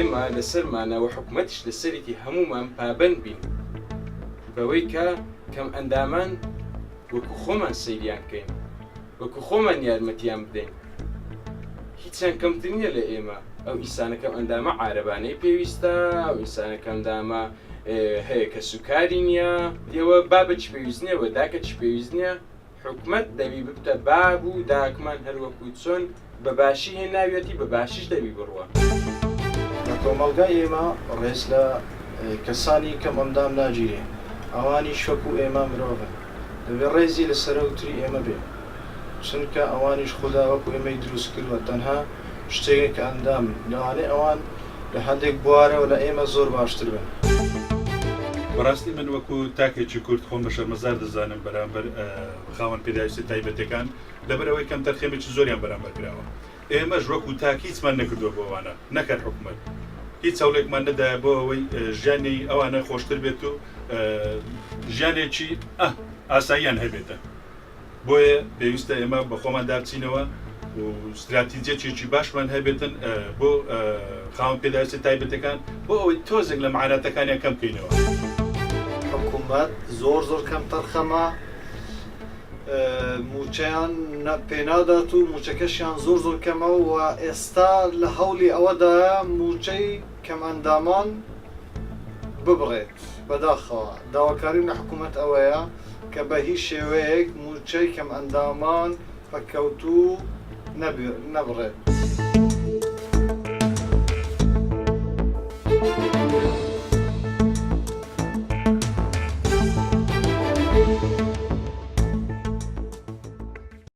ئێمە لەسەرمانەوە حکومەتیش لەسەرێتی هەمومان پابەند بین بەوەی کە کەم ئەندامان وەکو خۆمان سەیریان بکەین، وەکو خۆمان یارمەتیان بدەین. هیچیان کەمتر نییە لە ئێمە. ئەو ئینسانەکەم ئەندامە عارەبانەی پێویستە، ئەو ئینسانەکەم دامە هەیە کە سوکاری نییە، دێوە بابە چ پێویست نییە، وەداکە چ پێویست نییە. حکومەت دەبی ببتە باب و داکمان هەروەکو چۆن بە باشی هێناوێتی بە باشیش دەبی بڕوە. لە کۆمەڵگای ئێمە ڕێز لە کەسانی کەم ئەندام ناگیرێ، ئەوانی شەکو ئێمە مرۆڤن، دەبێت ڕێزی لە سەرەوتری ئێمە بێ، چونکە ئەوانیش خوددا وەکو ئێمەی دروست کردووە، تەنها شتێک کە ئەندام لەوانەیە ئەوان لە هەندێک بوارەوە لە ئێمە زۆر باشتر بن. بەڕاستی من وەکو تاکێکی کورد خۆم بە شەرمەزار دەزانم بەرامبەر خاوەن پێداویستی تایبەتەکان لەبەرەوەی کەم تەرخێمێکی زۆریان بەرامبەر کراوە. ئێمەش وەکو تاک هیچمان نەکردووە بۆ ئەوانە، نەکرد حکومەت هیچ هەوڵێکمان نەدایە بۆ ئەوەی ژیانی ئەوانە خۆشتر بێت و ژیانێکی ئاساییان هەبێتە. بۆیە پێویستە ئێمە بە خۆمان دابچینەوە و استراتیجیەکی باشمان هەبێتن بۆ خاوەن پێداویستی تایبەتەکان بۆ ئەوەی تۆزێک لە معاناتەکانیان کەم بکەینەوە. حکومەت زۆر کەم تەرخەمە، موچەیان پێنادات و موچەکەشیان زۆر کەمە و ئێستا لە هەولی ئەوەدایە موچەی کەم ئەندامان ببڕێت بەداخەوە. داواکاری لە حکومەت ئەوەیە کە بە هیچ شێوەیەک موچەی کەم ئەندامان پەکەوتوو نەبڕێت.